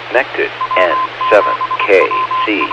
Connected N7KC.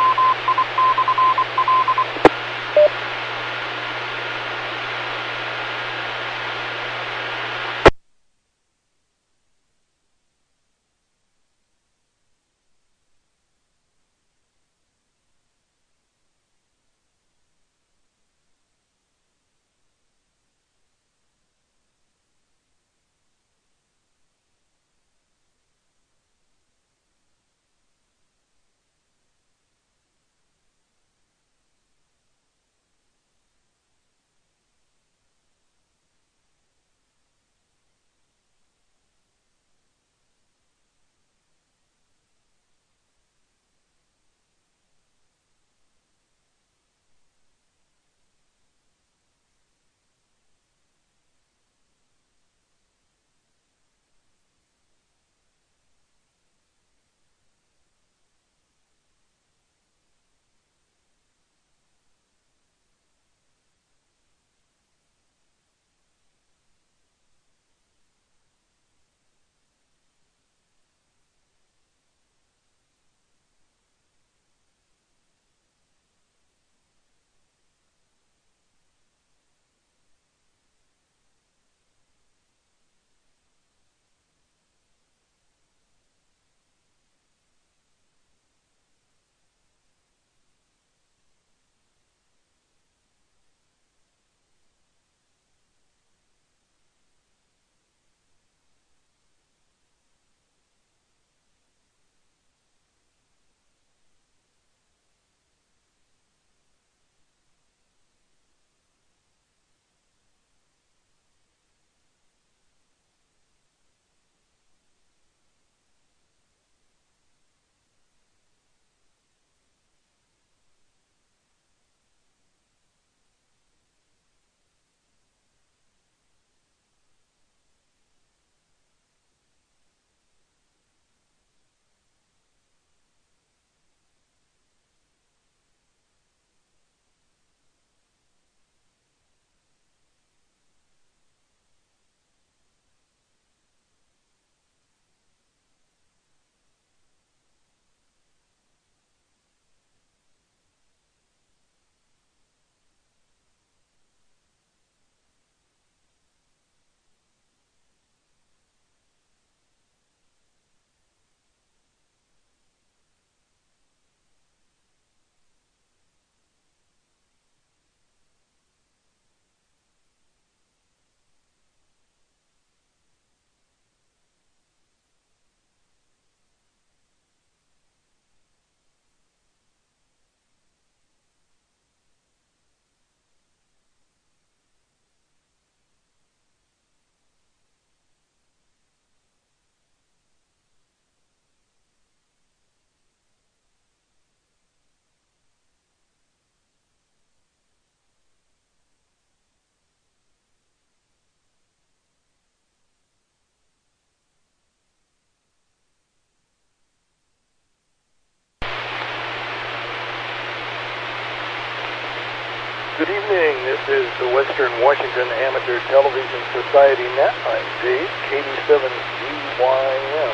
Good evening. This is the Western Washington Amateur Television Society Net. I'm Dave, KD7VYM.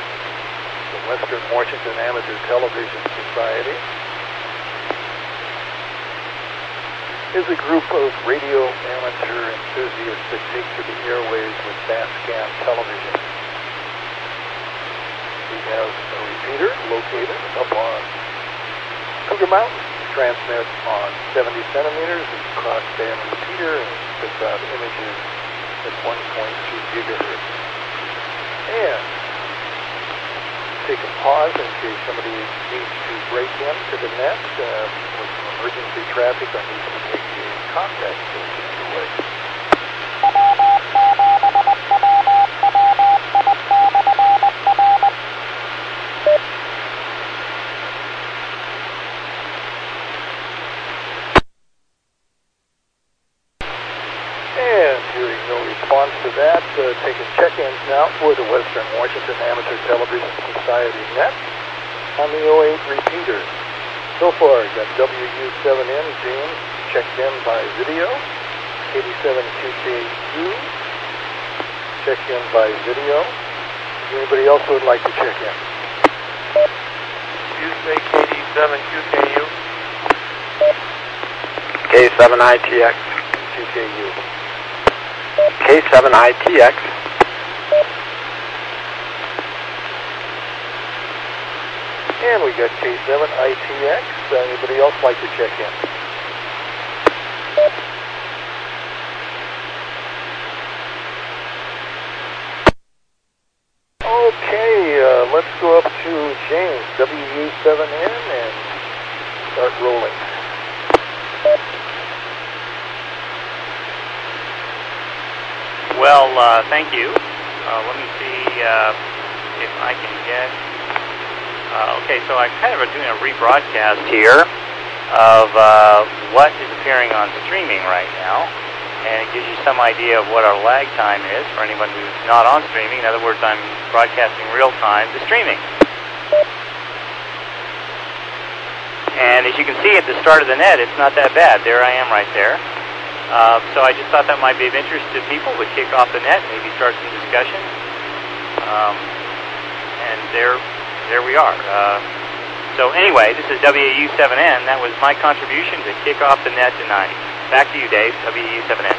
The Western Washington Amateur Television Society is a group of radio amateur enthusiasts that take to the airwaves with Bascam television. We have a repeater located up on Cougar Mountain. Transmit on 70 centimeters, it's a crossband repeater, and it spits out images at 1.2 gigahertz. And take a pause in case somebody needs to break into the net with some emergency traffic or needs to make a contact station underway. To that, taking check-ins now for the Western Washington Amateur Television Society Net on the 08 repeater. So far, got WW7N James checked in by video, 87QKU checked in by video. Anybody else who would like to check in? you say KD7QKU? K7ITX. QKU. K7ITX. And we got K7ITX. Anybody else like to check in? Okay, let's go up to James, WU7N, and start rolling. Well, thank you. Let me see if I can get... okay, so I'm kind of doing a rebroadcast here of what is appearing on streaming right now, and it gives you some idea of what our lag time is for anyone who's not on streaming. In other words, I'm broadcasting real time to streaming. And as you can see at the start of the net, it's not that bad. There I am right there. So I just thought that might be of interest to people to kick off the net, maybe start some discussion. And there we are. So anyway, this is WU7N. That was my contribution to kick off the net tonight. Back to you, Dave, WU7N.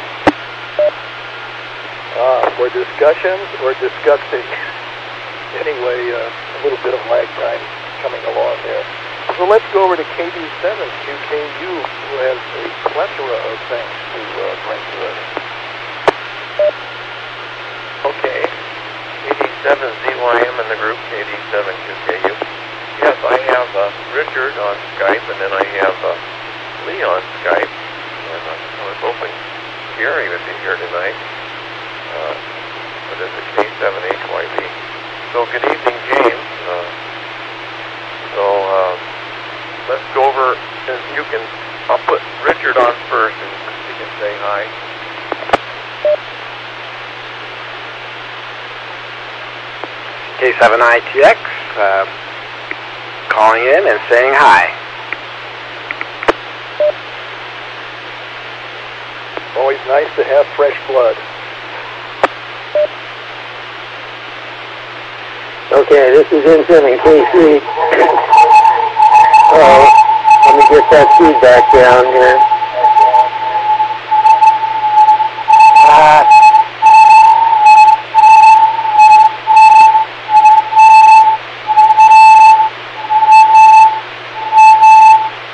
For discussions or disgusting. Anyway, a little bit of lag time coming along there. So let's go over to KD7QKU, who has a plethora of things to bring to us. Okay. KD7ZYM in the group, KD7QKU. Yes, I have Richard on Skype, and then I have Lee on Skype. And I was hoping Gary would be here tonight. But it's a K7HYB. So good evening, James. Let's go over, and you can, I'll put Richard on first, and he can say hi. K7ITX, calling in and saying hi. Always nice to have fresh blood. Okay, this is Vincent and KC. Let me get that feedback down here.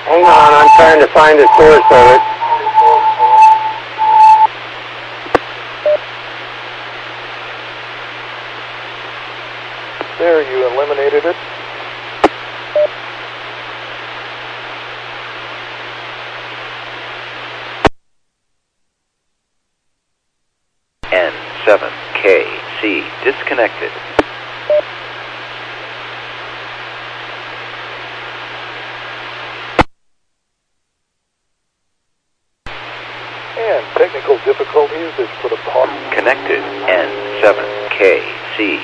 Hang on, I'm trying to find the source of it. There, you eliminated it. N7KC disconnected. And technical difficulties is put a pause. Connected. N7KC.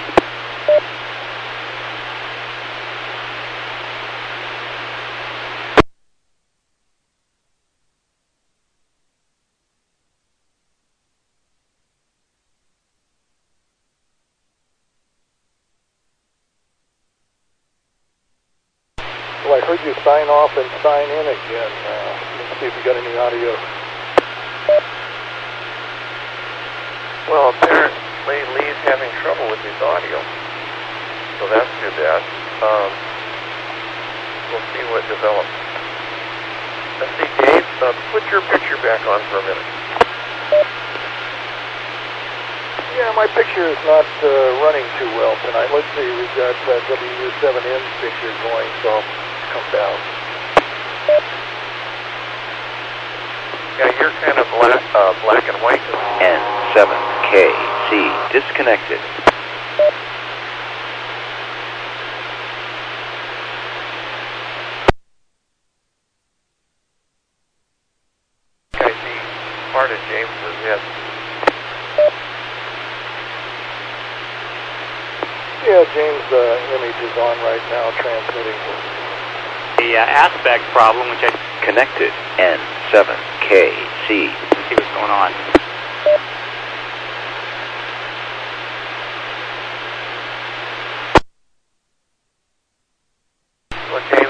Well, I heard you sign off and sign in again. Let's see if we got any audio. Well, apparently Lee's having trouble with his audio, so that's too bad. We'll see what develops. Let's see, Dave, put your picture back on for a minute. Yeah, my picture is not running too well tonight. Let's see, we've got WU7N's picture going, so I'll come down. Yeah, you're kind of black and white. N7KC disconnected. I see part of James's head. Yeah, James' image is on right now, transmitting. The aspect problem, which I Connected. N7KC. see what's going on. Okay,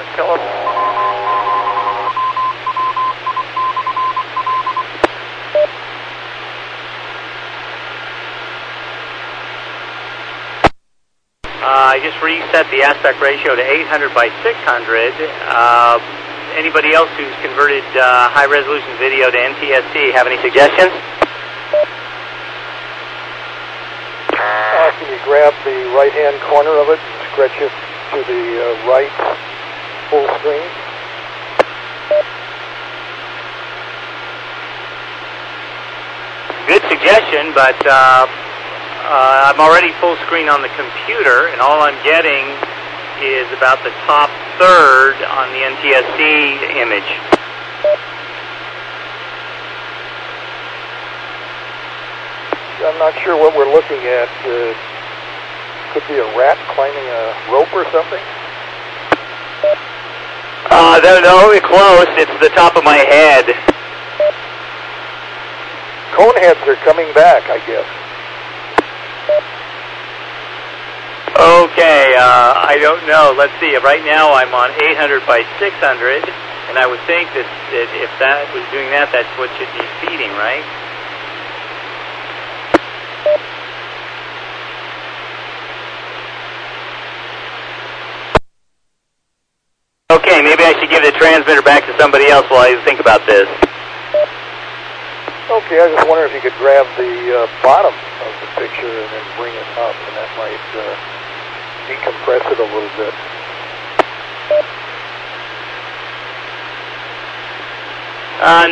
just reset the aspect ratio to 800 by 600. Anybody else who's converted high-resolution video to NTSC have any suggestions? Can you grab the right-hand corner of it and stretch it to the right full screen? Good suggestion, but I'm already full screen on the computer, and all I'm getting is about the top third on the NTSC image. I'm not sure what we're looking at. Could be a rat climbing a rope or something? No, it's close. It's the top of my head. Cone heads are coming back, I guess. Okay, I don't know. Let's see. Right now I'm on 800 by 600, and I would think that if that was doing that, that's what should be feeding, right? Okay, maybe I should give the transmitter back to somebody else while I think about this. Okay, I just wonder if you could grab the bottom of the picture and then bring it up, and that might decompress it a little bit.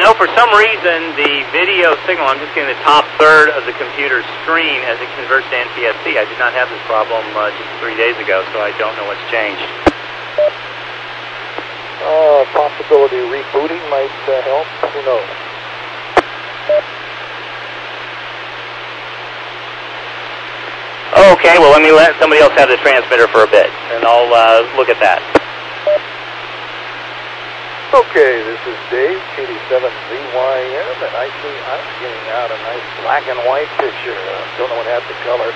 No, for some reason the video signal, I'm just getting the top third of the computer screen as it converts to NTSC. I did not have this problem just 3 days ago, so I don't know what's changed. Possibility of rebooting might help. Who knows? Okay, well, let me let somebody else have the transmitter for a bit, and I'll look at that. Okay, this is Dave, KD7ZYM, and I see I'm getting out a nice black and white picture. Don't know what happened to color.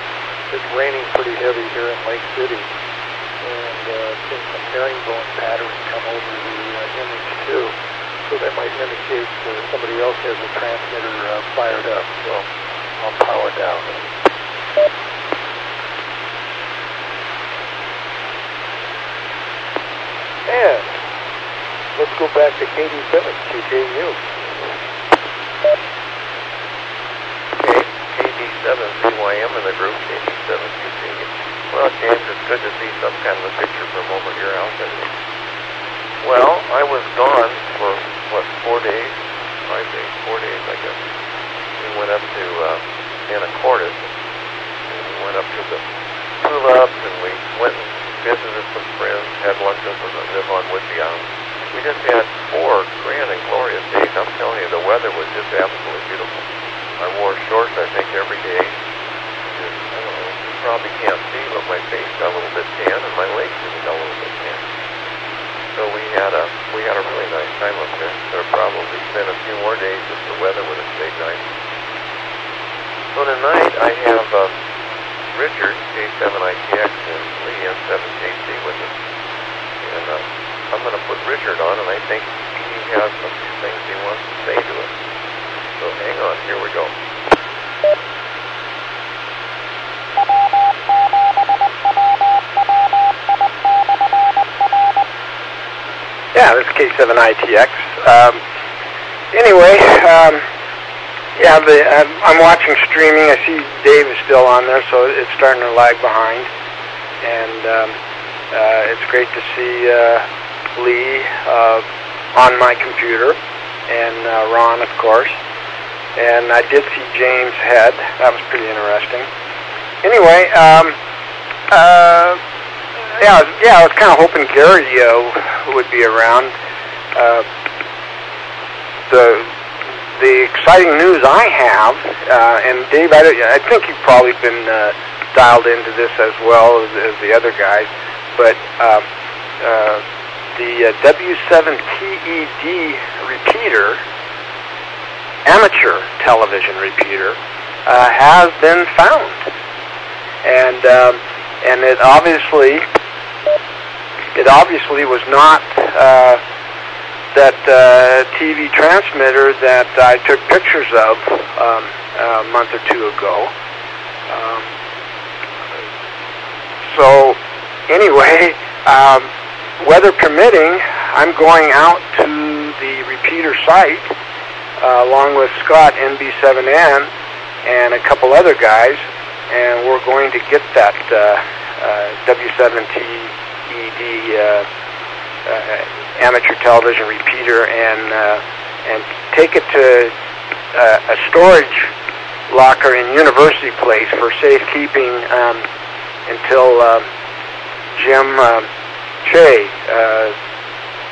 It's raining pretty heavy here in Lake City, and seeing some herringbone pattern come over the image too. So that might indicate somebody else has a transmitter fired up. So I'll power down. And let's go back to KD7, QKU. Okay, KD7ZYM in the group, KD7QKU. Well, James, it's good to see some kind of a picture for a moment of your outfit. Well, I was gone for, 4 days? 5 days, 4 days, I guess. We went up to Anacortes, and we went up to the tulips, and we went and visited some friends, had lunches with them, live on Whidbey Island. We just had 4 grand and glorious days. I'm telling you, the weather was just absolutely beautiful. I wore shorts, I think, every day. Just, I don't know, you probably can't see, but my face got a little bit tan, and my legs even got a little bit tan. So we had a really nice time up there. There'll probably spend a few more days if the weather would have stayed nice. So tonight I have Richard, K7ITX, and Lee, N7KC with us. And I'm going to put Richard on, and I think he has some things he wants to say to us. So hang on, here we go. Yeah, this is K7ITX. Anyway, I'm watching streaming. I see Dave is still on there, so it's starting to lag behind. And it's great to see Lee on my computer, and Ron, of course. And I did see James' head. That was pretty interesting. Anyway, I was kind of hoping Gary would be around. The exciting news I have, and Dave, I think you've probably been dialed into this as well as the other guys, but the W7TED repeater, amateur television repeater, has been found, and it obviously was not that TV transmitter that I took pictures of a month or two ago. So anyway, weather permitting, I'm going out to the repeater site along with Scott, NB7N, and a couple other guys, and we're going to get that W7TED amateur television repeater and take it to a storage locker in University Place for safekeeping until Jim Che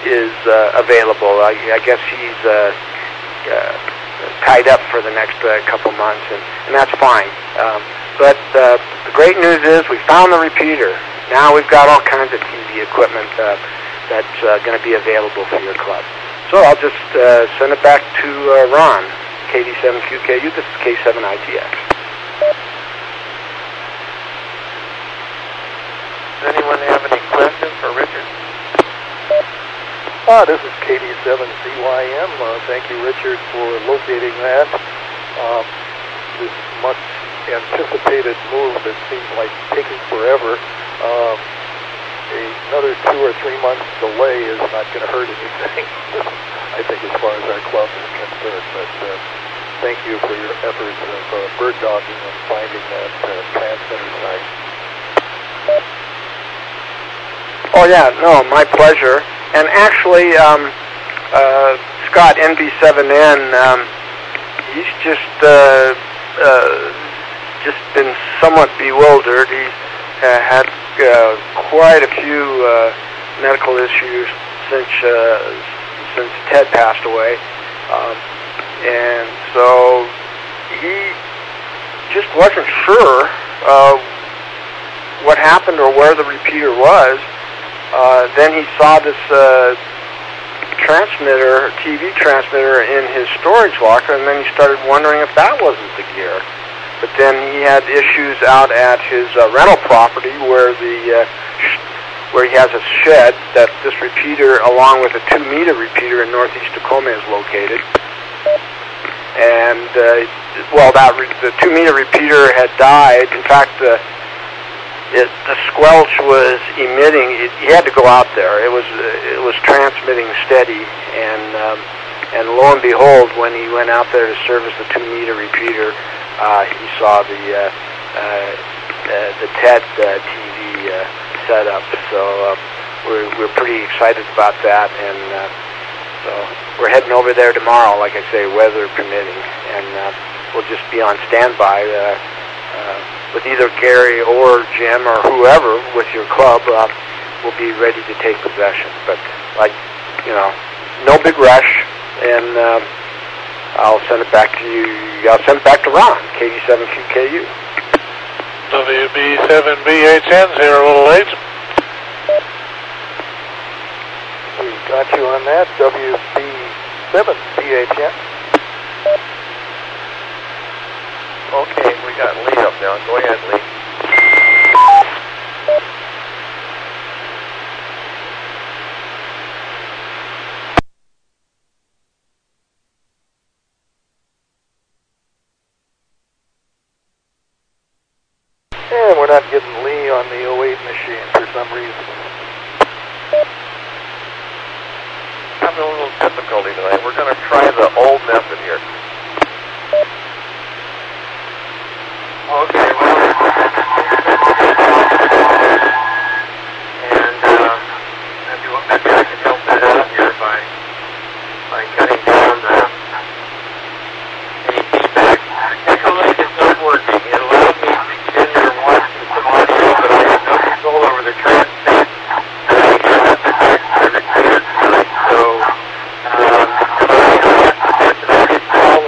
is available. I guess he's tied up for the next couple months, and that's fine. But the great news is we found the repeater. Now we've got all kinds of TV equipment that's going to be available for your club. So I'll just send it back to Ron, KD7QKU. This is K7ITS. Does anyone have any questions for Richard? This is KD7CYM. Thank you, Richard, for locating that. This much anticipated move that seems like taking forever. Another 2 or 3 months delay is not going to hurt anything, I think, as far as our club is concerned. But thank you for your efforts of bird dogging and finding that transmitter site. Oh yeah, no, my pleasure. And actually, Scott, NB7N, he's just been somewhat bewildered. He had quite a few medical issues since Ted passed away, and so he just wasn't sure what happened or where the repeater was. Then he saw this transmitter, TV transmitter, in his storage locker, and then he started wondering if that wasn't the gear. But then he had issues out at his rental property where where he has a shed that this repeater, along with a 2-meter repeater in northeast Tacoma, is located. And the 2-meter repeater had died. In fact, the squelch was emitting. He had to go out there. It was transmitting steady, and lo and behold, when he went out there to service the 2-meter repeater, he saw the TED TV setup. So we're pretty excited about that, and so we're heading over there tomorrow, like I say, weather permitting, and we'll just be on standby with either Gary or Jim or whoever with your club. We'll be ready to take possession, but no big rush, and I'll send it back to you. I'll send it back to Ron, KD7QKU. WB7BHN's here a little late. We got you on that, WB7BHN. Okay, we got Lee up now. Go ahead, Lee. And we're not getting Lee on the 08 machine for some reason. Having a little difficulty tonight. We're going to try the old method here. Okay, well, and maybe I can help that out here by cutting down any feedback. Actually, it's not working. It allows me to get in here and watch some audio, but I have no control over the transmit. I have to back to the repeater tonight, so I get call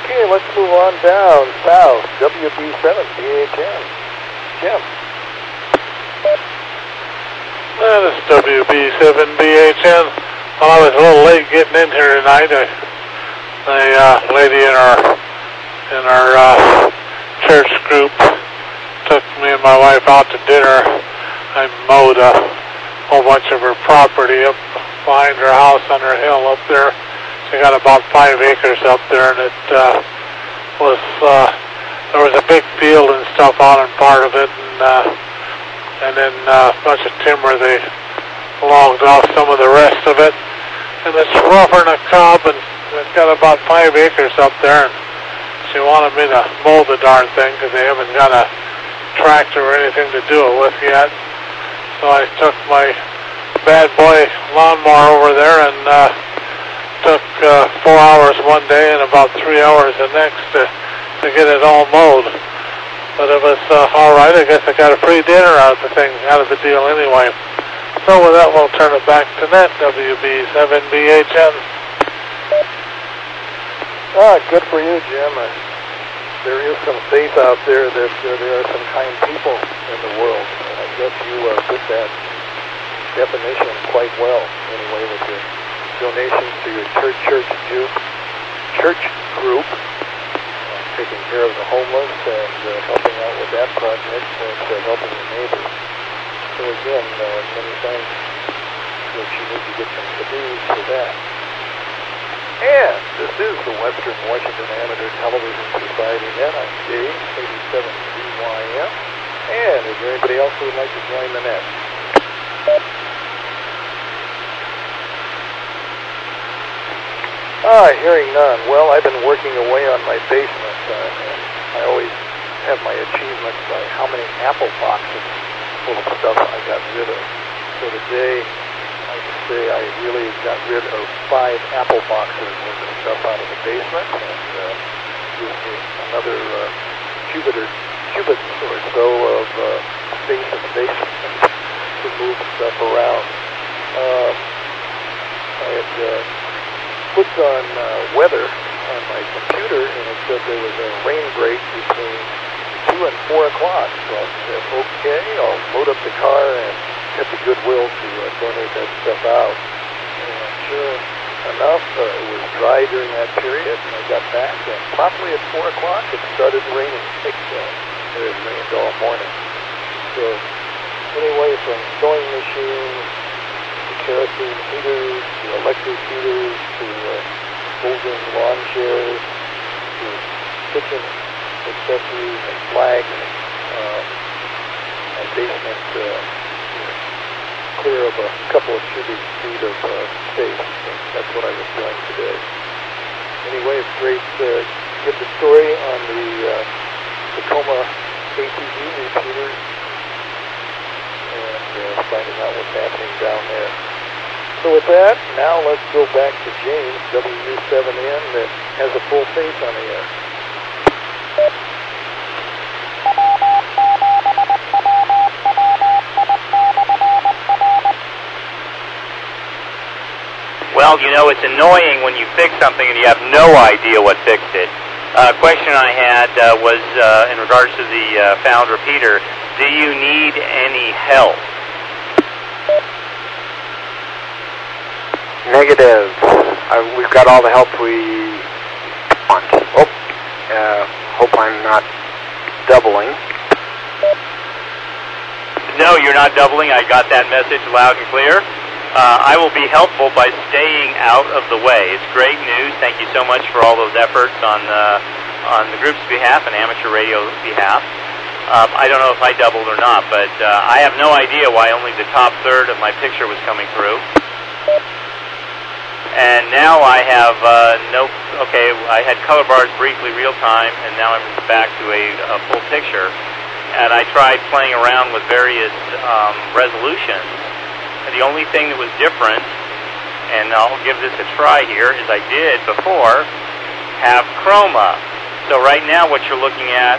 Okay, let's move on down south, WB7ATS. Jim. This is WB7BHN. Well, I was a little late getting in here tonight. The lady in our church group took me and my wife out to dinner. I mowed a whole bunch of her property up behind her house on her hill up there. She got about 5 acres up there, and it was there was a big field and stuff on it, part of it, and then a bunch of timber. They logged off some of the rest of it, and it's rougher than a cob, and it's got about 5 acres up there, and she wanted me to mow the darn thing because they haven't got a tractor or anything to do it with yet. So I took my bad boy lawnmower over there and took 4 hours one day and about 3 hours the next to get it all mowed. But it was all right. I guess I got a free dinner out of the deal anyway. So with that, we'll turn it back to net, WB7BHN. Good for you, Jim. There is some faith out there that there are some kind people in the world. And I guess you fit that definition quite well, anyway, with your donations to your church group, taking care of the homeless and helping out with that project and helping your neighbors. So again, many thanks that you need to get some caboose for that. And this is the Western Washington Amateur Television Society net on J87BYM. And is there anybody else who would like to join the net? Hearing none. Well, I've been working away on my basement, and I always have my achievements by how many apple boxes full of stuff I got rid of. So today, I can say I really got rid of 5 apple boxes worth of stuff out of the basement, and gives me another cubit or so of space in the basement to move stuff around. I had put on weather on my computer, and it said there was a rain break between 2 and 4 o'clock. So I said, okay, I'll load up the car and head to Goodwill to donate that stuff out. And sure enough, it was dry during that period, and I got back, and promptly at 4 o'clock, it started raining. It rained all morning. So anyway, from sewing machines, kerosene heaters, to electric heaters, to folding lawn chairs, to kitchen accessories and flags. My basement clear of a couple of cubic feet of space. So that's what I was doing today. Anyway, it's great to get the story on the Tacoma ATV repeaters and finding out what's happening down there. So with that, now let's go back to James, W7N, that has a full face on the air. Well, you know, it's annoying when you fix something and you have no idea what fixed it. Question I had was in regards to the found repeater. Do you need any help? Negative. We've got all the help we want. Hope I'm not doubling. No, you're not doubling. I got that message loud and clear. I will be helpful by staying out of the way. It's great news. Thank you so much for all those efforts on the group's behalf and amateur radio's behalf. I don't know if I doubled or not, but I have no idea why only the top third of my picture was coming through. And now I have I had color bars briefly real time, and now I'm back to a full picture. And I tried playing around with various resolutions. And the only thing that was different, and I'll give this a try here, is I did before have chroma. So right now what you're looking at,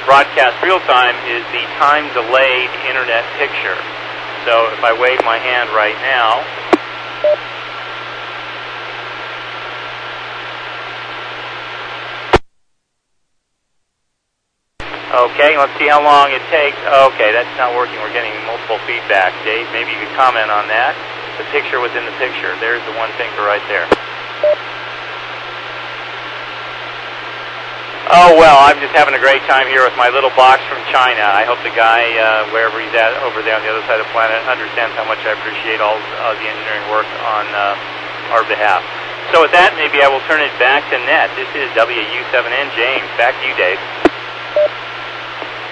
broadcast real time, is the time delayed internet picture. So if I wave my hand right now, Okay, let's see how long it takes. Okay, that's not working. We're getting multiple feedback. Dave, maybe you could comment on that. The picture within the picture. There's the one finger right there. Oh, well, I'm just having a great time here with my little box from China. I hope the guy, wherever he's at over there on the other side of the planet, understands how much I appreciate all the engineering work on our behalf. So with that, maybe I will turn it back to Net. This is WU7N James. Back to you, Dave.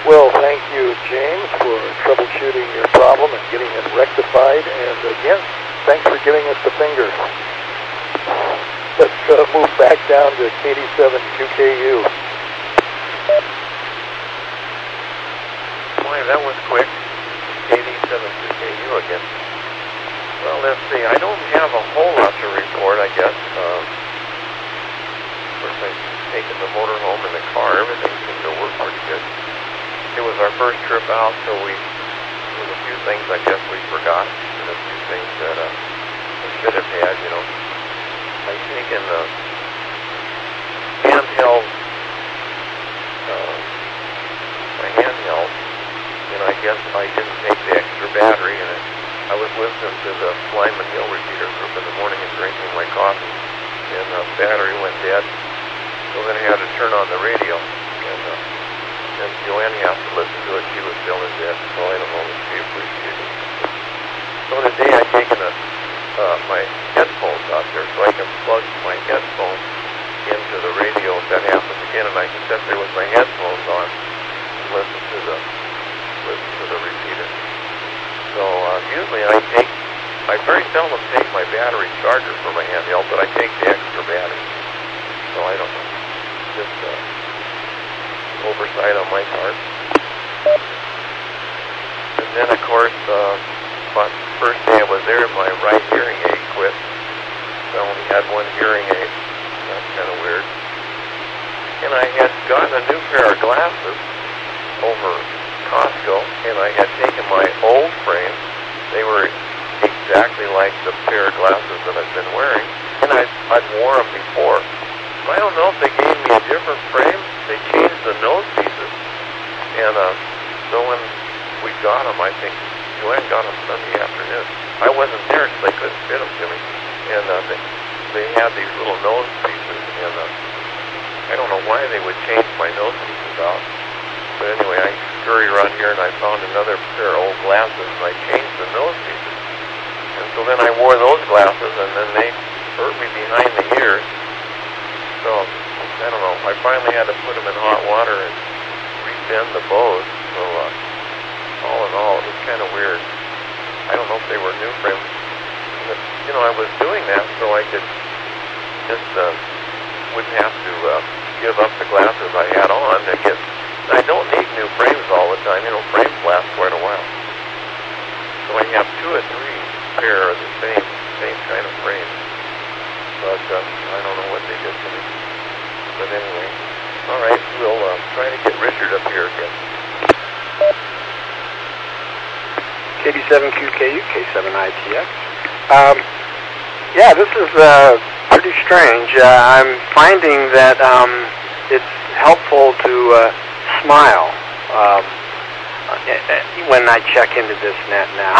Well, thank you, James, for troubleshooting your problem and getting it rectified. And again, thanks for giving us the finger. Let's move back down to KD7QKU. Boy, that was quick. KD7QKU again. Well, let's see. I don't have a whole lot to report, I guess. Of course, I've taken the motor home in the car. Everything seemed to work pretty good. It was our first trip out, so there was a few things I guess we forgot, and a few things that we should have had, you know. I've taken my handheld, and I guess I didn't take the extra battery, and I was listening to the Lyman Hill repeater group in the morning and drinking my coffee, and the battery went dead, so then I had to turn on the radio, and Joanne has to listen to it. She was still in bed, so I don't know if she appreciated it. So today I've taken my headphones out there so I can plug my headphones into the radio if that happens again, and I can sit there with my headphones on and listen to the repeater. So usually I very seldom take my battery charger for my handheld, but I take the extra battery. So I don't know. Just oversight on my part. And then, of course, the first day I was there, my right hearing aid quit. So I only had one hearing aid. That's kind of weird. And I had gotten a new pair of glasses over Costco, and I had taken my old frames. They were exactly like the pair of glasses that I've been wearing, and I'd worn them before. So I don't know if they gave me a different frame. They changed the nose pieces, and so when we got them, I think Joanne got them Sunday afternoon. I wasn't there, so they couldn't fit them to me, and they had these little nose pieces, and I don't know why they would change my nose pieces out, but anyway, I scurried around here, and I found another pair of old glasses, and I changed the nose pieces, and so then I wore those glasses, and then they hurt me behind the ears, so I don't know. I finally had to put them in hot water and rebend the bows. So all in all, it was kind of weird. I don't know if they were new frames. But, you know, I was doing that so I could just wouldn't have to give up the glasses I had on to get. I don't need new frames all the time. You know, frames last quite a while. So I have 2 or 3 pair of the same kind of frames. But I don't know what they did to me. But anyway, all right, we'll try to get Richard up here again. KD7QKU, K7ITX. Yeah, this is pretty strange. I'm finding that it's helpful to smile when I check into this net now.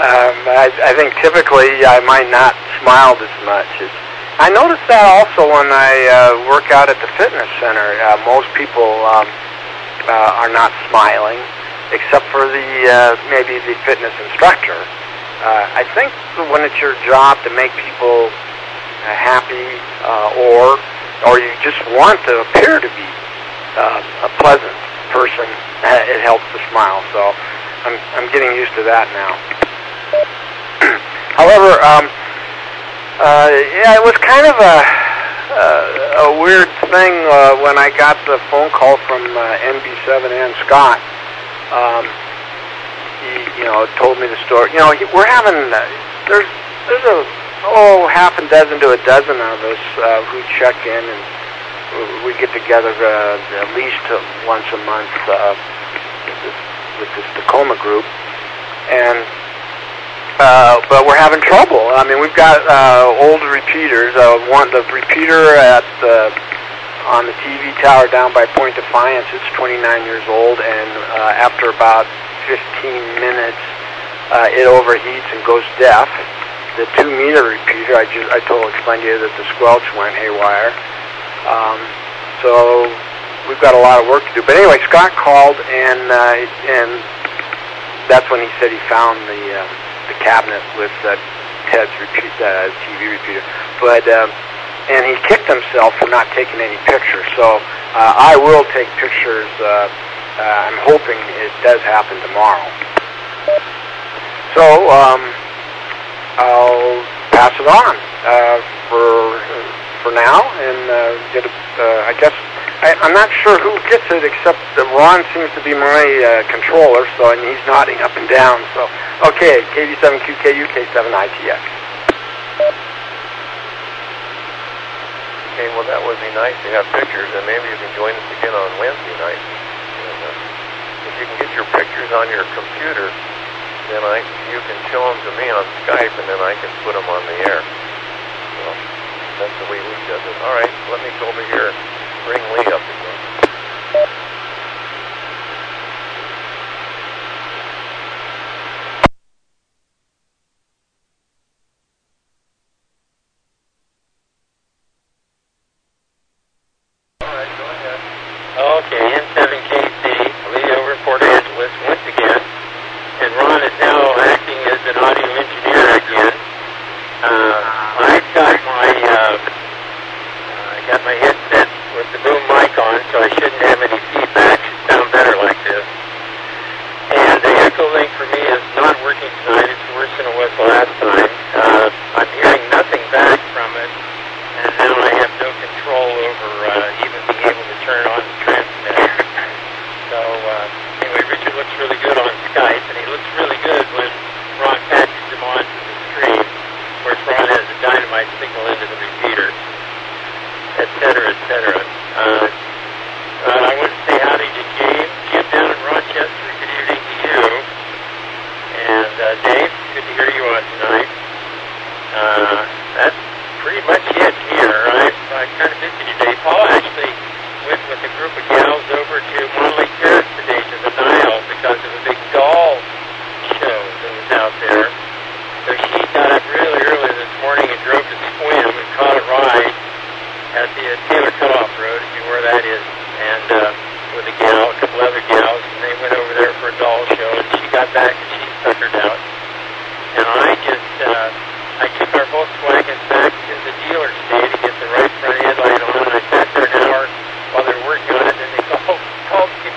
I think typically I might not smile as much. I notice that also when I work out at the fitness center. Most people are not smiling, except for maybe the fitness instructor. I think when it's your job to make people happy, or you just want to appear to be a pleasant person, it helps to smile. So I'm getting used to that now. However, yeah, it was kind of a weird thing when I got the phone call from NB7N Scott. He, told me the story. We're having there's half a dozen to a dozen of us who check in, and we get together at least once a month with this Tacoma group, and. But we're having trouble. I mean, we've got old repeaters. The repeater at on the TV tower down by Point Defiance. It's 29 years old, and after about 15 minutes, it overheats and goes deaf. The 2-meter repeater, I explained to you that the squelch went haywire. So we've got a lot of work to do. But anyway, Scott called, and that's when he said he found the cabinet with Ted's TV repeater. But and he kicked himself for not taking any pictures. So I will take pictures. I'm hoping it does happen tomorrow. So I'll pass it on for now, and get I guess I'm not sure who gets it, except Ron seems to be my controller. So, and he's nodding up and down. So okay, KV7QKU K7ITX. Okay, well, that would be nice to have pictures, and maybe you can join us again on Wednesday night. And, if you can get your pictures on your computer, then you can show them to me on Skype, and then I can put them on the air. So that's the way Lee does it. All right, let me go over here and bring Lee up again. Okay, N7KC, Lee over Port Angeles once again, and Ron is now acting as an audio engineer again. I got my headset with the boom mic on, so I shouldn't have any feedback. Should sound better like this. And the echo link for me is not working tonight. It's worse than it was the last time. I'm hearing nothing back from it, and now I have no control over even being able to turn on the transmitter. So anyway, Richard looks really good on Skype, and he looks really good when Ron patches him onto the stream. Of course, Ron has a dynamite signal into the repeater, et cetera, et cetera. I want to say howdy to Jim down in Rochester. Good evening to you. And Dave, good to hear you on tonight. That's pretty much it here. I'm kind of busy today. Paul actually went with a group of gals over to Montlake Terrace today to the Nile because of a big doll show that was out there. So she got up really early this morning and drove to Swim and caught a ride at the Taylor Cutoff Road, if you know where that is, and with a couple other gals, and they went over there for a doll show, and she got back and she suckered out. And I took our Volkswagen back to the dealer today to get the right front headlight on, and I sat there an hour while they were working on it, and they called to give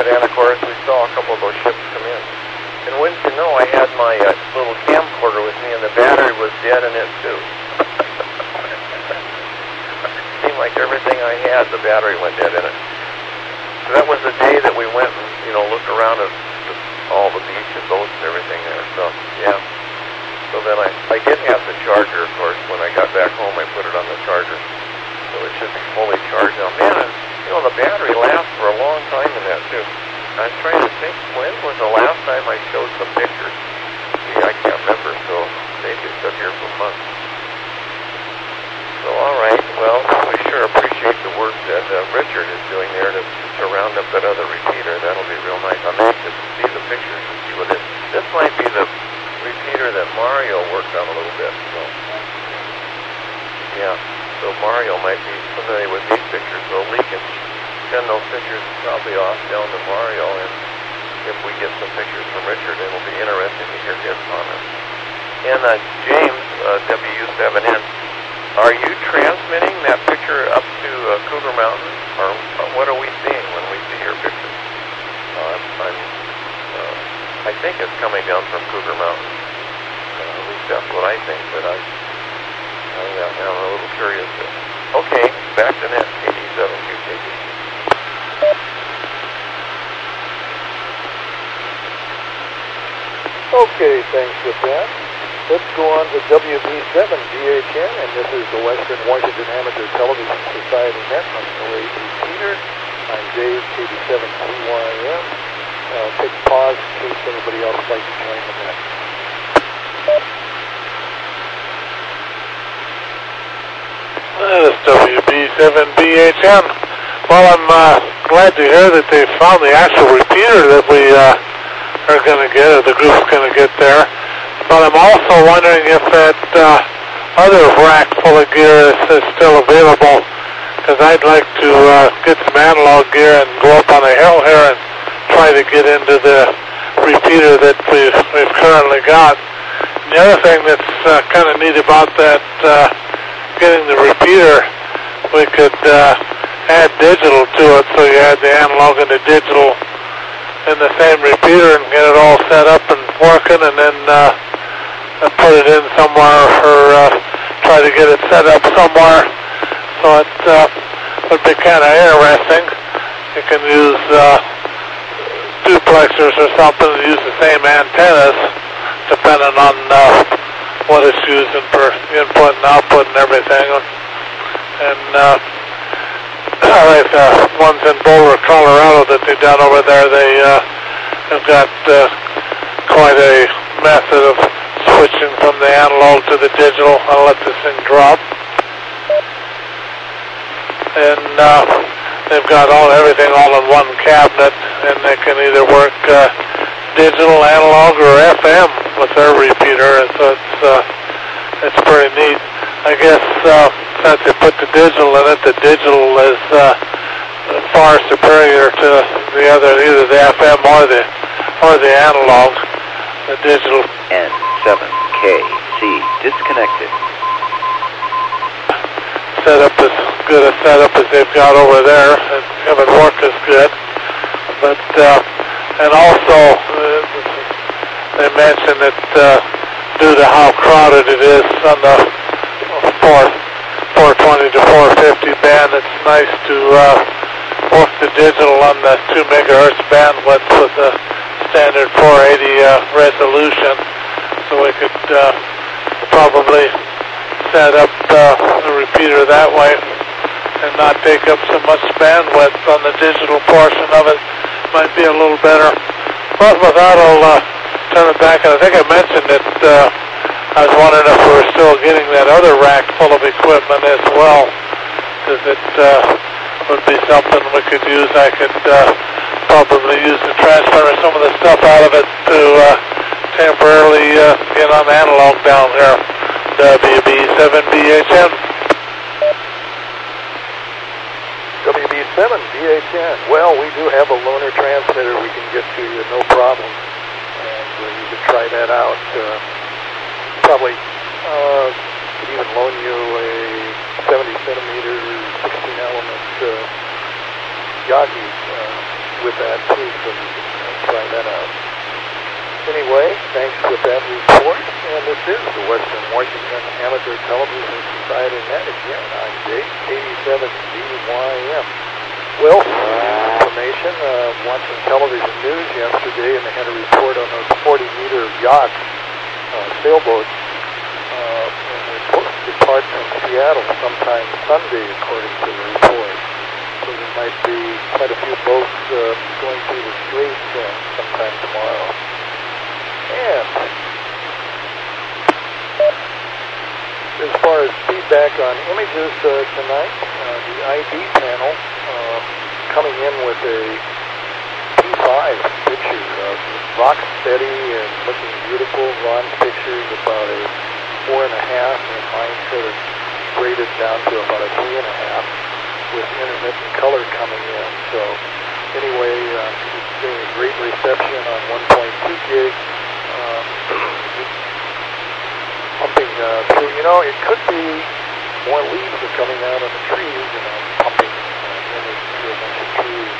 And then, of course, we saw a couple of those ships come in. And wouldn't you know, I had my little camcorder with me, and the battery was dead in it, too. Seemed like everything I had, the battery went dead in it. So that was the day that we went and, looked around at all the beach and boats and everything there. So, yeah. So then I did have the charger, of course. When I got back home, I put it on the charger. So it should be fully charged now. Man, the battery lasts for a long time in that, too. I was trying to think, when was the last time I showed some pictures? See, I can't remember, so maybe it's up here for months. So, all right, well, we sure appreciate the work that Richard is doing there to round up that other repeater. That'll be real nice. I'm anxious to see the pictures and see what it is. This might be the repeater that Mario worked on a little bit, so. Yeah, so Mario might be familiar with these pictures, so Lee can send those pictures probably off down to Mario, and if we get some pictures from Richard, it'll be interesting to hear his comments. And James, W7N, are you transmitting that picture up to Cougar Mountain, or what are we seeing when we see your picture? I think it's coming down from Cougar Mountain. At least that's what I think, but I'm a little curious. Okay, back to net, KD7QKD. Okay, thanks with that. Let's go on to WB7DHN, and this is the Western Washington Amateur Television Society Net on the way to Peter. I'm Dave, KD7CYM. Take a pause in case anybody else would like to join the net. This is WB7BHN. Well, I'm glad to hear that they found the actual repeater that we are going to get, or the group's going to get there. But I'm also wondering if that other rack full of gear is still available, because I'd like to get some analog gear and go up on a hill here and try to get into the repeater that we've currently got. And the other thing that's kind of neat about that, getting the repeater, we could add digital to it, so you add the analog and the digital in the same repeater and get it all set up and working, and then put it in somewhere, or try to get it set up somewhere. So it would be kind of interesting. You can use duplexers or something and use the same antennas, depending on what it's using for input and output and everything. And like the ones in Boulder, Colorado that they've done over there, they have got quite a method of switching from the analog to the digital. I'll let this thing drop. And they've got everything all in one cabinet, and they can either work digital, analog, or FM with their repeater. So it's pretty neat. I guess since they put the digital in it, the digital is far superior to the other, either the FM or the analog. The digital. N7KC disconnected. Setup as good a setup as they've got over there, and haven't worked as good. But and also they mentioned that due to how crowded it is on the 420 to 450 band, it's nice to work the digital on the 2 megahertz bandwidth with a standard 480 resolution, so we could probably set up the repeater that way and not take up so much bandwidth on the digital portion of it. Might be a little better. But with that, I'll turn it back. And I think I mentioned that I was wondering if we were still getting that other rack full of equipment as well, because it would be something we could use. I could probably use to transfer some of the stuff out of it to temporarily get on analog down here. WB7BHN. WB7BHN. Well, we do have a loaner transmitter we can get to you, no problem. And you can try that out. Probably could even loan you a 70 centimeter 16 element Yagi with that too, so you can try that out. Anyway, thanks for that report, and this is the Western Washington Amateur Television Society Net again. I'm Dave, 87BYM. Well, information, watching television news yesterday, and they had a report on those 40-meter yachts, sailboats, and they're supposed to depart from Seattle sometime Sunday, according to the report. So there might be quite a few boats going through the Strait sometime tomorrow. And as far as feedback on images tonight, the ID panel coming in with a P5 picture of rock steady and looking beautiful. Ron's pictures about a 4.5, and mine sort of graded down to about a 3.5 with intermittent color coming in. So anyway, it's getting a great reception on 1.2 gig. Pumping through, it could be more leaves are coming out on the trees, and I'm pumping image through a bunch of trees,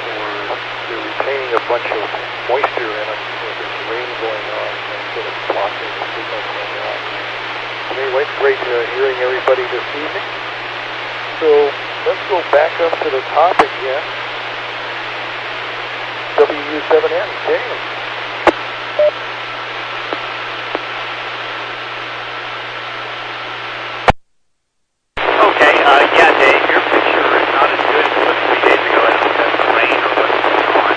or they're retaining a bunch of moisture in them with this rain going on, and sort of blocking the signal going out. Anyway, it's great hearing everybody this evening. So let's go back up to the top again. WU7N, James. Yeah, Dave, your picture is not as good as it was 3 days ago. I don't know if that's the rain or what's going on.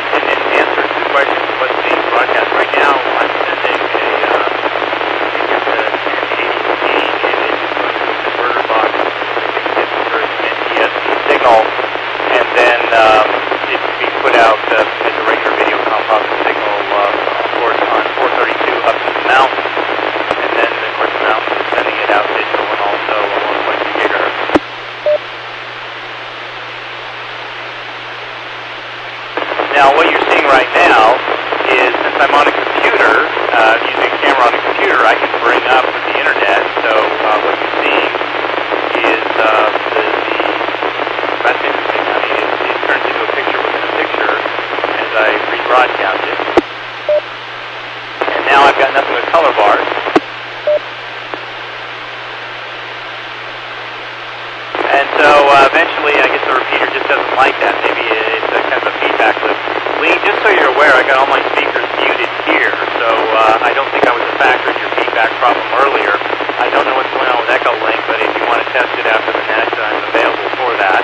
And in answer to the question of what's being broadcast right now, I'm sending I think it's an 1080p image going to a converter box. I think it's converting an NTSC signal, and then it's being put out as a regular video composite signal, of course, on 432 up to the mountain. And then, of course, the mountain is sending it out digital and also 1.2 gigahertz. Now, what you're seeing right now is, since I'm on a computer, using a camera on a computer, I can bring up the internet. So what you're seeing is that's interesting. I mean, it turns into a picture within a picture as I rebroadcast it. And now I've got nothing but color bars. And so eventually, I guess the repeater just doesn't like that. Maybe it's a kind of a feedback loop. Lee, just so you're aware, I got all my speakers muted here, so I don't think I was a factor in your feedback problem earlier. I don't know what's going on with Echo Link, but if you want to test it after the net, I'm available for that.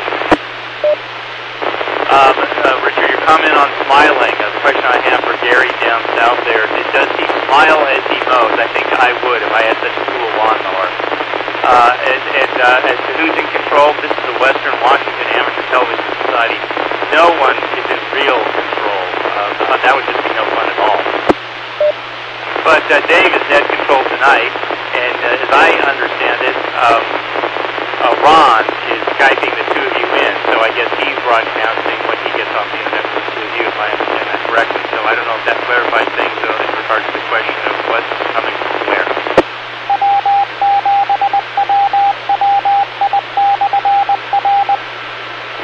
Richard, your comment on smiling, the question I have for Gary down south there, does he smile as he mows? I think I would if I had such a cool lawnmower. As to who's in control, this is the Western Washington Amateur Television Society. No one is in real control. That would just be no fun at all. But Dave is net control tonight, and as I understand it, Ron is Skyping the two of you in, so I guess he's broadcasting what he gets off the internet from the two of you, if I understand that correctly. So I don't know if that clarifies things in regards to the question of what's coming from where.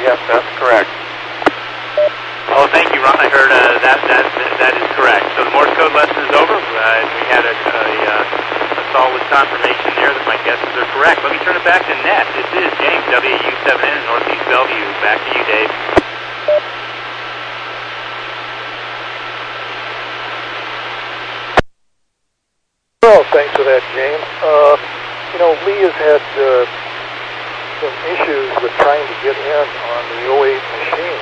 Yes, that's correct. Oh, thank you, Ron. I heard that is correct. So the Morse code lesson is over. We had a solid confirmation there that my guesses are correct. Let me turn it back to net. This is James, WU7N in Northeast Bellevue. Back to you, Dave. Well, thanks for that, James. Lee has had some issues with trying to get in on the 08 machine.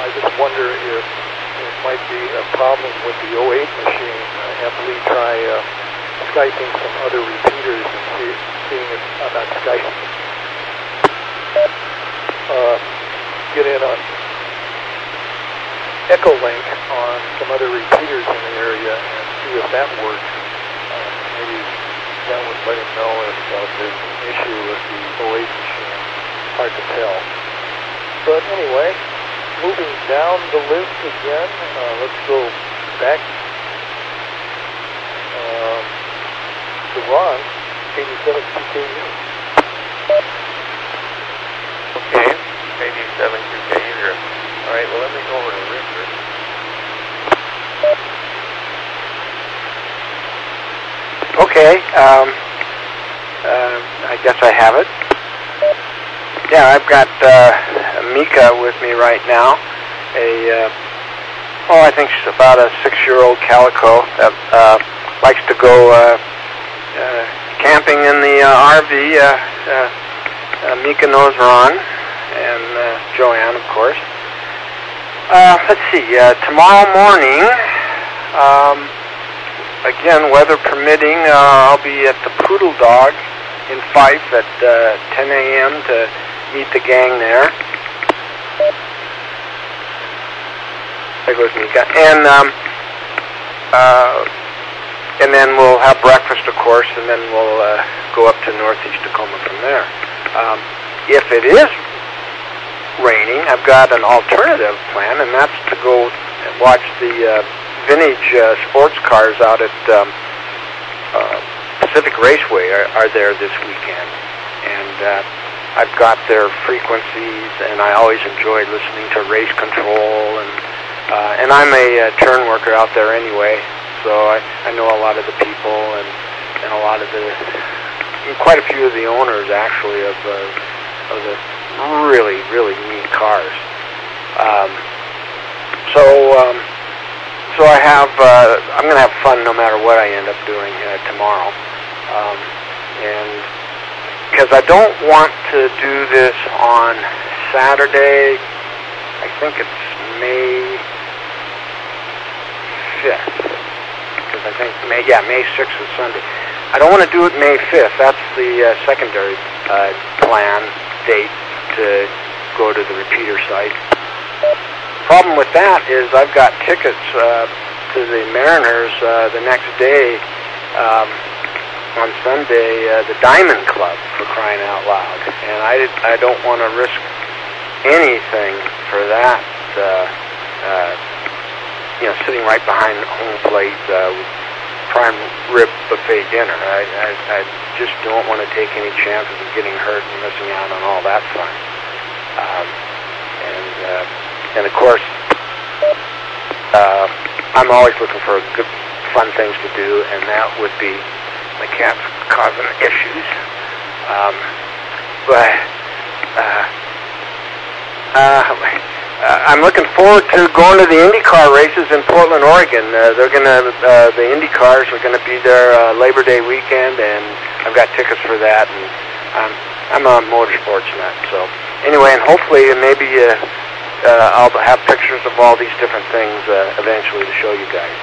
I just wonder if it might be a problem with the 08 machine. Have Lee try Skyping some other repeaters and seeing if not Skyping. Get in on Echo Link on some other repeaters in the area and see if that works. Maybe that would let him know if there's an issue with the 08 machine. Hard to tell. But anyway, moving down the list again, let's go back to Ron, 87 QKU. Okay, 87 QKU here. All right. Okay. I guess I have it. Yeah, I've got Mika with me right now. I think she's about a 6-year-old calico that likes to go camping in the RV. Mika knows Ron and Joanne, of course. Let's see. Tomorrow morning, again, weather permitting, I'll be at the Poodle Dog in Fife at 10 a.m. to meet the gang there. There goes Mika. And then we'll have breakfast, of course, and then we'll go up to Northeast Tacoma from there. If it is raining, I've got an alternative plan, and that's to go watch the vintage sports cars out at Pacific Raceway are there this weekend. And I've got their frequencies, and I always enjoy listening to race control, and I'm a turn worker out there anyway, so I know a lot of the people and a lot of quite a few of the owners actually of the really, really neat cars. So I have I'm going to have fun no matter what I end up doing tomorrow, and because I don't want to do this on Saturday. I think it's May 5th, because I think May 6th is Sunday. I don't want to do it May 5th. That's the secondary plan date to go to the repeater site. Problem with that is I've got tickets to the Mariners the next day on Sunday, the Diamond Club, for crying out loud. And I don't want to risk anything for that. Sitting right behind home plate with prime rib buffet dinner. I just don't want to take any chances of getting hurt and missing out on all that fun. And of course, I'm always looking for good, fun things to do, and that would be my cat's causing issues. I'm looking forward to going to the IndyCar races in Portland, Oregon. The Indy cars are gonna be there Labor Day weekend, and I've got tickets for that. And I'm a motorsports nut, so anyway, and hopefully maybe I'll have pictures of all these different things eventually to show you guys.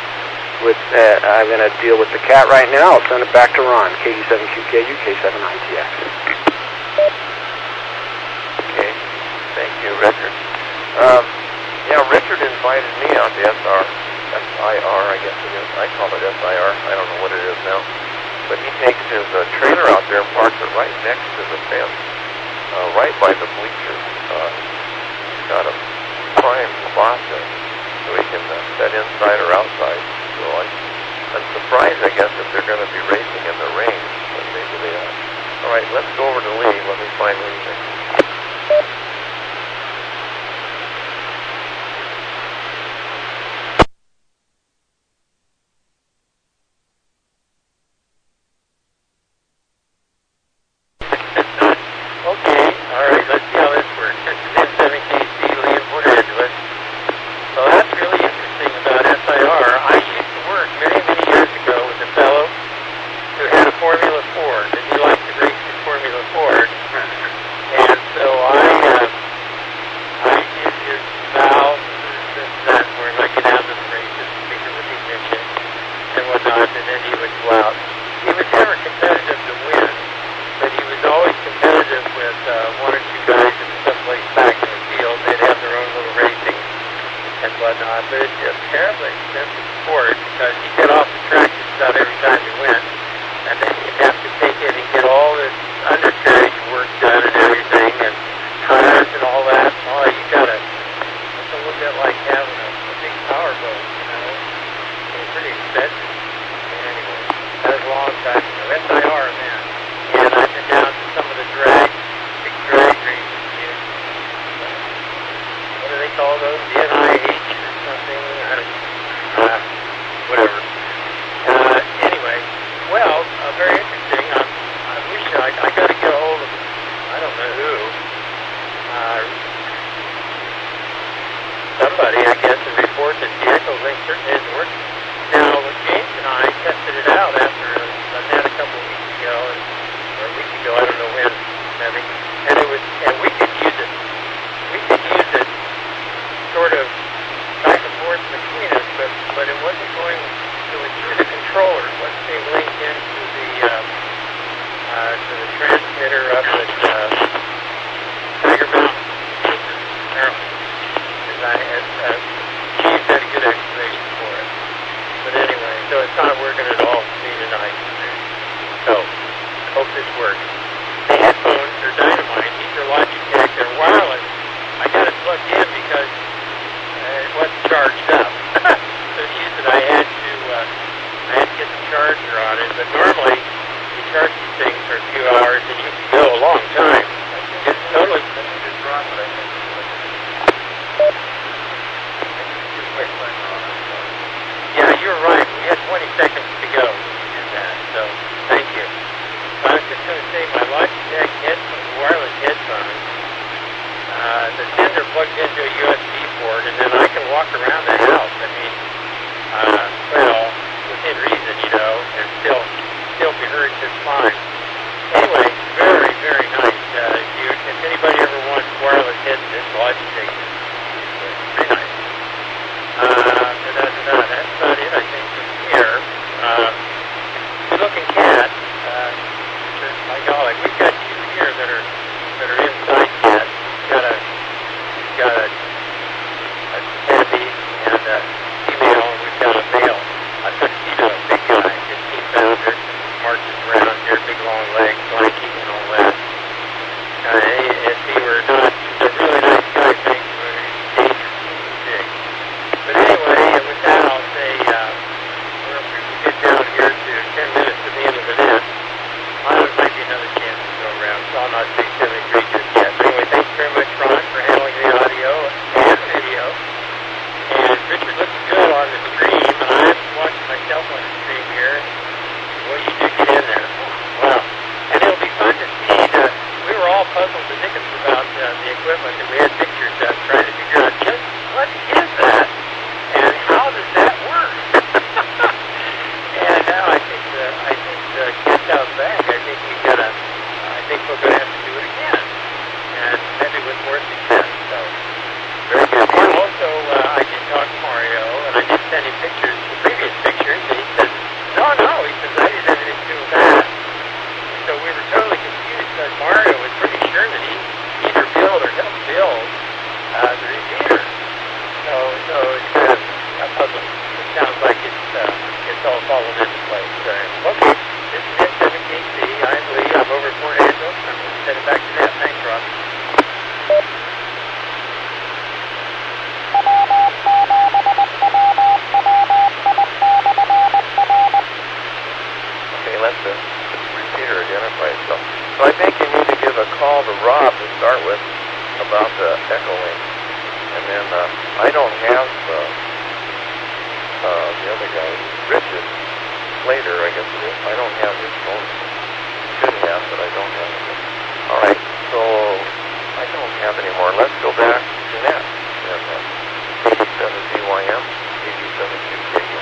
I'm gonna deal with the cat right now. I'll send it back to Ron. KD7QKU, K7ITX. Okay, thank you, Richard. Richard invited me out to SIR, I guess it is. I call it SIR. I don't know what it is now. But he takes his trailer out there and parks it right next to the fence, right by the bleachers. He's got a prime spot there, so he can set inside or outside. So I'm surprised, I guess, if they're going to be racing in the rain, but maybe they are. All right, let's go over to Lee. Let me find Lee there. And so I up at Tiger Mountain, Maryland. Chief had a good explanation for it. But anyway, so it's not working at all for me tonight. So, hope this works. The headphones are dynamite. These are Logitech. They're wireless. I got it plugged in because it wasn't charged up. So to use it, I had to get the charger on it. But normally, you charge these things for a few hours and you can go a long time. It's totally... Yeah, you're right. We had 20 seconds to go when we did that. So, thank you. I was just going to say, my Logitech wireless headphones, the sender plugs into a USB port, and then I can walk around the house. I mean, well, within reason, you know, and still be heard just fine. Anyway, very, very nice. If anybody ever wants wireless headsets, Logitech is very nice. That's about it, I think, from here. Good-looking cat. My golly, we've got two here that are inside cats. We've got a tabby and a female, and we've got a male. A tuxedo, a big guy, 15-pounder, marches around here, big long legs, lanky and all that. If he were not, he's a really nice guy, thanks for his dangerous big. But anyway, with that, I'll say we get down here to 10 minutes to the end of the net. There might be another chance to go around, so I'll not say 73 just yet. But anyway, thanks very much, Ron, for handling the audio and video. And Richard looks good on the stream, and I'm watching myself on the stream here. Boy, you do get in there. Wow. And it'll be fun to see we were all puzzled to dickens about the equipment that we had pictures of, trying to figure out just what is that and how does that work? And now I think the cat's out of the bag. I think we're going to have to do it again, and maybe with more success. So very good. And also, I did talk to Mario, and I did send him pictures, the previous pictures, and he said, no, he says, I didn't have anything to do with that. So we were totally confused because Mario was pretty sure that he either built or helped build the repeater. So it's kind of a puzzle. It sounds like it's all fallen into place. Okay, this is N7KC. I'm Lee. I'm over at Port Angeles. I'm going to send it back to that. Thanks, Rob. Okay, let the repeater identify itself. So I think you need to give a call to Rob to start with about the echo link. And then I don't have the other guy, Richard Slater, I guess it is. I don't have his phone. Should have, but I don't have it. All right, so I don't have any more. Let's go back to net. And 87BYM, 87QKU.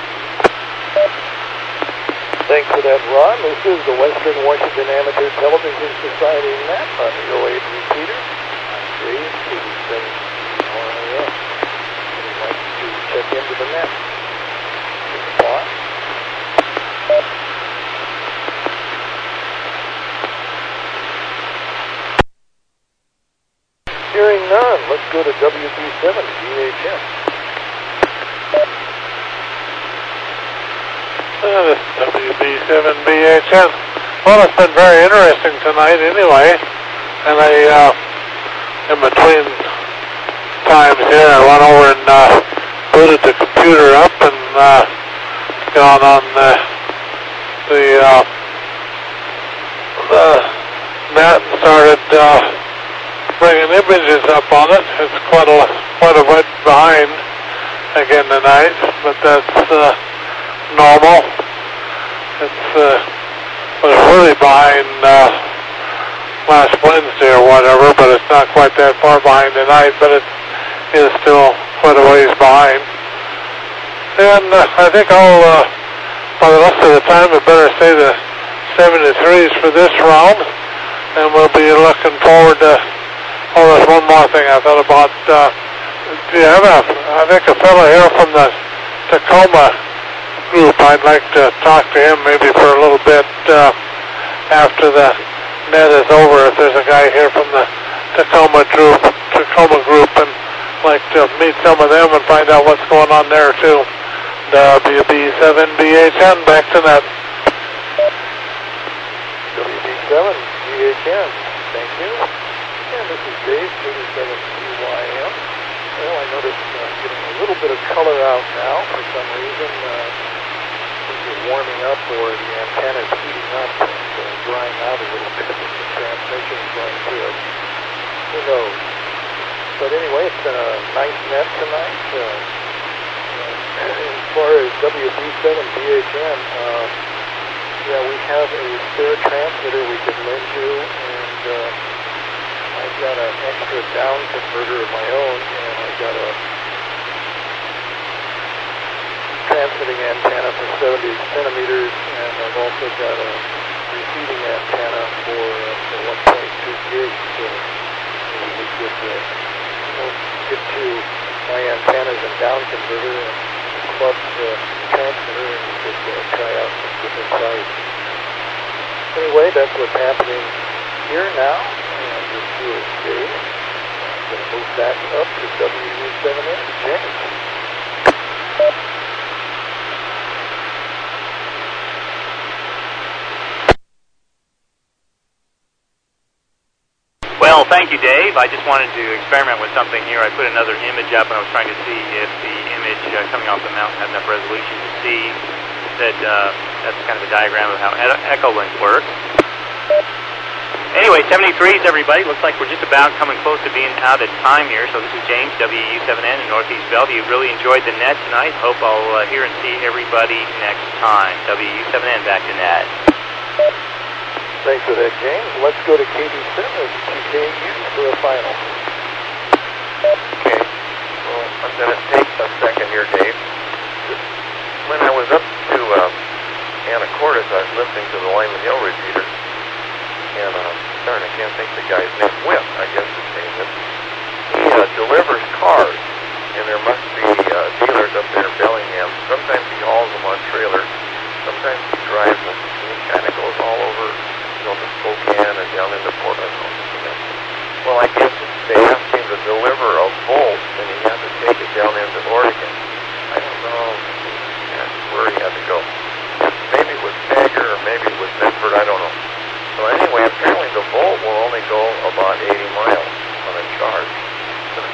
Thanks for that, Ron. This is the Western Washington Amateur Television Society net on the 08 repeater. I'm Dave, 87RAF. I'd like to check into the net. Hearing none, let's go to WB7ATS. This WB7BHN. Well, it's been very interesting tonight anyway. And in between times here, I went over and booted the computer up and gone on the net and started bringing images up on it. It's quite a bit behind again tonight, but that's normal. Was really behind last Wednesday or whatever, but it's not quite that far behind tonight, but it is still quite a ways behind. And I think I'll, by the rest of the time, I better say the 73s for this round, and we'll be looking forward to, there's one more thing I thought about. Do you have I think a fellow here from the Tacoma group. I'd like to talk to him maybe for a little bit after the net is over, if there's a guy here from the Tacoma group, and like to meet some of them and find out what's going on there too. WB7BHN, back to net. WB7BHN, thank you. And this is Dave, 87CYM. Well, I noticed getting a little bit of color out now for some reason. Things are warming up or the antenna is heating up and drying out a little bit. The transmission is going through it. Who knows? But anyway, it's been a nice net tonight. As far as WB7BHN, yeah, we have a spare transmitter we could lend you, and I've got an extra down converter of my own, and I've got a transmitting antenna for 70 centimeters, and I've also got a receiving antenna for 1.2 gigs. We could get to my antennas and down converter and club the transmitter, and we could try out some different sites. Anyway, that's what's happening here now, and this is Dave. I'm going to move back up to WU7N, James. Well, thank you, Dave. I just wanted to experiment with something here. I put another image up, and I was trying to see if the image coming off the mountain had enough resolution to see that that's kind of a diagram of how Echolink works. Anyway, 73s, everybody. Looks like we're just about coming close to being out of time here. So this is James, WU7N in Northeast Bellevue. Really enjoyed the net tonight. Hope I'll hear and see everybody next time. WU7N, back to net. Thanks for that, James. Let's go to Katie Simmons, TKU, for a final. Okay. Well, I'm going to take a second here, Dave. When I was up to Anacortes, I was listening to the Lyman Hill repeater, and I can't think the guy's name. Whip, I guess his name is. He delivers cars, and there must be dealers up there in Bellingham. Sometimes he hauls them on trailers. Sometimes he drives them. And he kind of goes all over, to Spokane and down into Portland. Well, I guess they asked him to deliver a Volt, and he had to take it down into Oregon. I don't know where he had to go. Maybe it was Taggart, or maybe it was Medford, I don't know. So anyway, apparently the Volt will only go about 80 miles on a charge.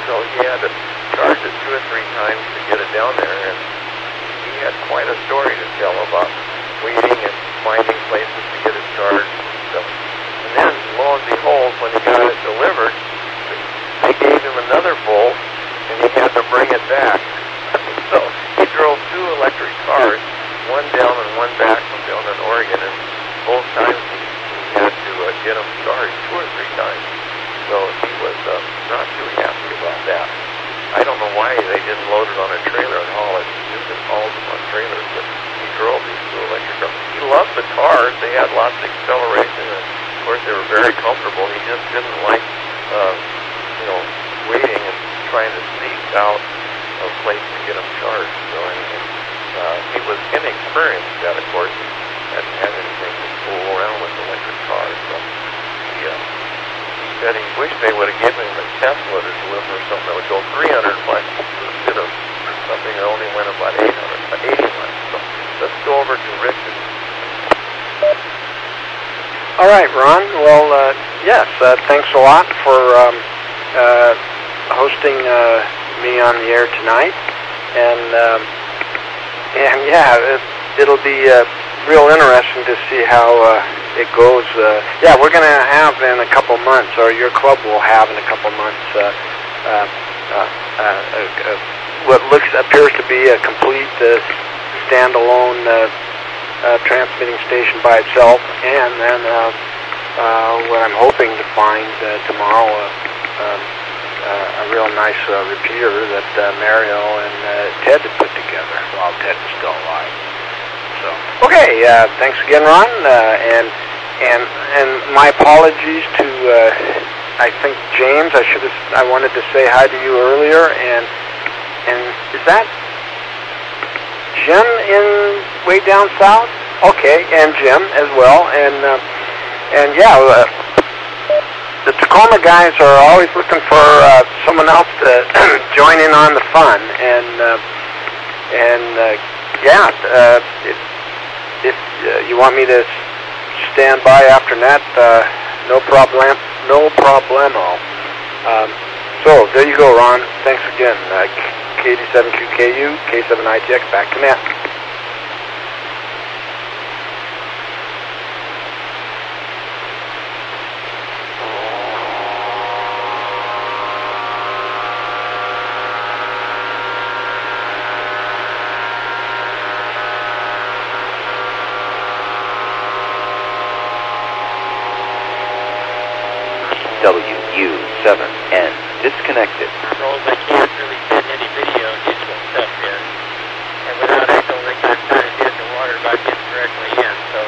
So he had to charge it 2 or 3 times to get it down there, and he had quite a story to tell about waiting and finding places to get it charged. And then, lo and behold, when he got it delivered, they gave him another Volt, and he had to bring it back. So he drove 2 electric cars, one down and one back from down in Oregon, and both times he had to get them charged 2 or 3 times. So he was not too happy about that. I don't know why they didn't load it on a trailer and haul it. He just hauled them on trailers, but he drove these 2 electric cars. He loved the cars. They had lots of acceleration, and of course they were very comfortable. He just didn't like, waiting and trying to seek out a place to get them charged. So anyway, he was inexperienced at, of course. He hadn't had anything to fool around with electric cars. So he said he wished they would have given him a Tesla to deliver something that would go 300 miles instead of something that only went about 80 miles. So let's go over to Richard. All right, Ron. Well, yes, thanks a lot for hosting me on the air tonight. And yeah, it'll be real interesting to see how it goes. Yeah, we're going to have in a couple months, or your club will have in a couple months, what appears to be a complete standalone transmitting station by itself, and then what I'm hoping to find tomorrow, a real nice repeater that Mario and Ted had put together while Ted was still alive. So, okay, thanks again, Ron, and my apologies to I think James. I wanted to say hi to you earlier, and is that Jim in way down south? Okay, and Jim as well, and And yeah, the Tacoma guys are always looking for someone else to join in on the fun. If you want me to stand by after that, no problemo. So there you go, Ron. Thanks again. K87QKU, K7ITX, back to net. WW7N disconnected. I can't really send any video digital stuff in. And without it, I don't think I'm kind of dead in the water about getting directly in. So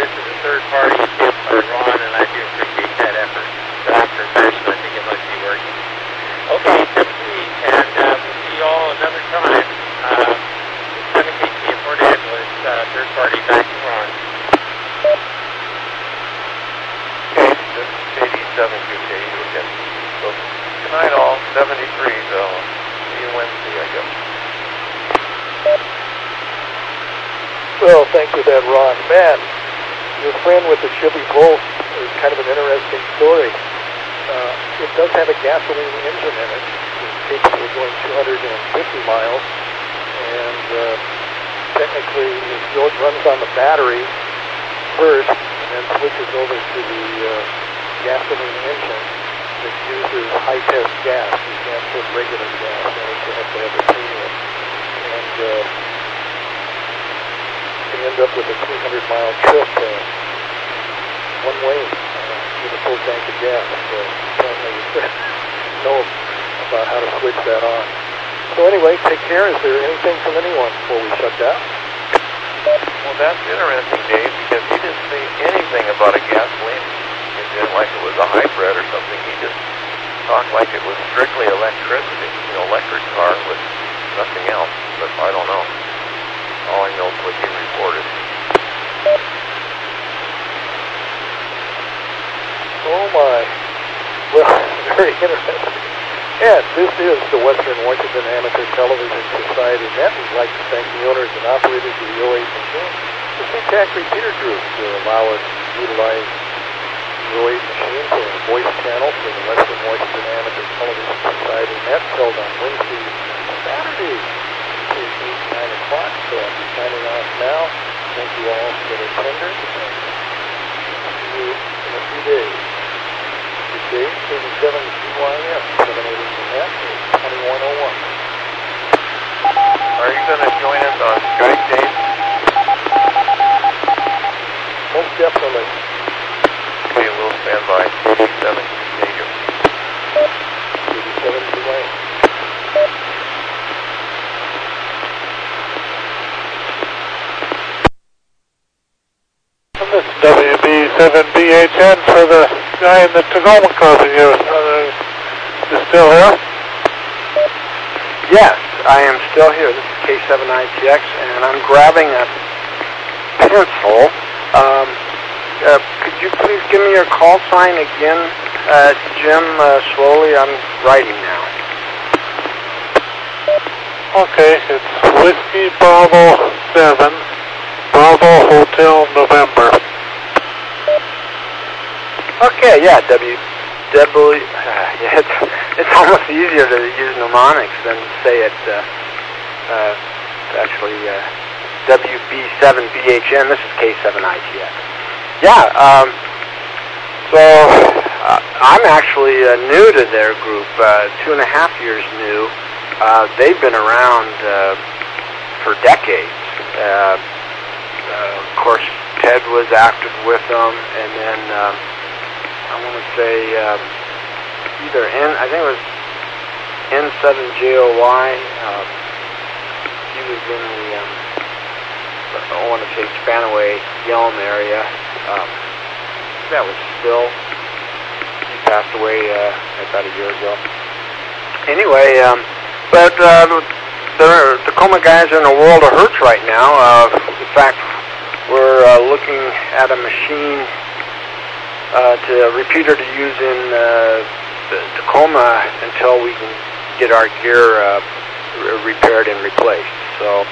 this is a third-party attempt by Ron, and I do appreciate that effort. But after fashion, I think it must be working. Okay, sweet, and we'll see you all another time. 7KT in Port Angeles, third-party back to Ron. Okay, this is KD7QKU again. So, good night all, 73, so see you Wednesday, I guess. Well, thanks for that, Ron. Man, your friend with the Chevy Volt is kind of an interesting story. It does have a gasoline engine in it. It's capable of going 250 miles. And technically, it runs on the battery first and then switches over to the gasoline engine that uses high-test gas. You can't put regular gas in it. You have to have a premium. And you end up with a 300-mile trip one way with a full tank of gas. So apparently you know about how to switch that on. So anyway, take care. Is there anything from anyone before we shut down? Well, that's interesting, Dave, because he didn't say anything about a gasoline engine like it was a hybrid or something. He just talked like it was strictly electricity, electric car with nothing else. But I don't know. All I know is what he reported. Oh my. Well, very interesting. And this is the Western Washington Amateur Television Society Net. We'd like to thank the owners and operators of the 08 machine, the CTAC repeater group, to allow us to utilize the 08 machine for a voice channel for the Western Washington Amateur Television Society Net, held on Wednesdays and Saturdays between 8 and 9 o'clock. So I'll be signing off now. Thank you all for the attendance, and see you in a few days. Good day, 37CYM, 780 net, 2101. Are you going to join us on Skype, Dave? Most definitely. Okay, we'll stand by. 87KU. 37CYM. This is WB7BHN for the guy in the Tacoma Club. You still here? Yes, I am still here. This is K7ITX, and I'm grabbing a pencil. Could you please give me your call sign again, Jim, slowly? I'm writing now. Okay, it's Whiskey Bravo 7, Bravo Hotel November. Okay, yeah, it's almost easier to use mnemonics than to say it, actually, WB7BHN. This is K7ITX. Yeah, so I'm actually new to their group, 2.5 years new. They've been around for decades. Of course, Ted was active with them, and then I want to say either I think it was N7JOY. He was in the I want to say Spanaway, Yelm area. That was Phil. He passed away about a year ago. Anyway, but the Tacoma guys are in a world of hurts right now. In fact, we're looking at a machine repeater to use in Tacoma until we can get our gear repaired and replaced. So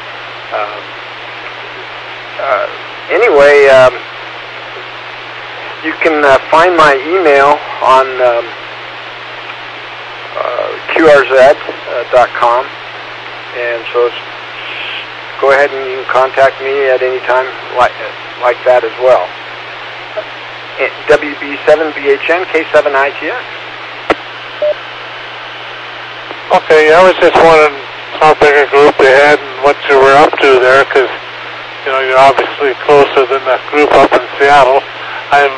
anyway, you can find my email on qrz.com, and so go ahead and you can contact me at any time like that as well. WB7BHN K7ITS. Okay, I was just wondering how big a group you had and what you were up to there, because you're obviously closer than that group up in Seattle. I'm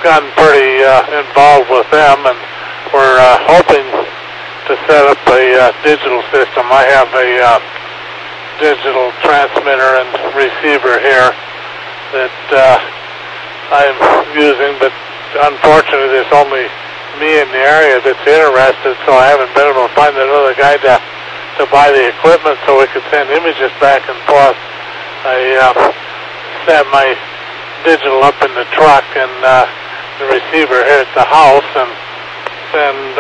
gotten pretty involved with them, and we're hoping to set up a digital system. I have a digital transmitter and receiver here that I'm using, but unfortunately there's only me in the area that's interested, so I haven't been able to find another guy to buy the equipment so we could send images back and forth. I set my digital up in the truck and the receiver here at the house and send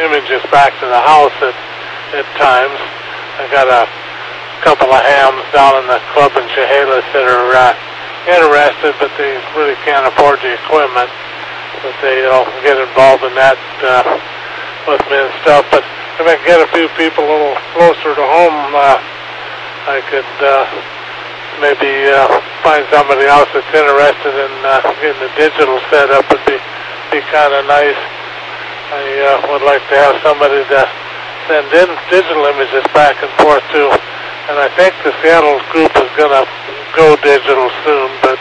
images back to the house at times. I got a couple of hams down in the club in Chehalis that are interested, but they really can't afford the equipment. But they get involved in that with me and stuff. But if I can get a few people a little closer to home, I could maybe find somebody else that's interested in getting the digital set up. Would be kind of nice. I would like to have somebody to send in digital images back and forth to. And I think the Seattle group is going to go digital soon, but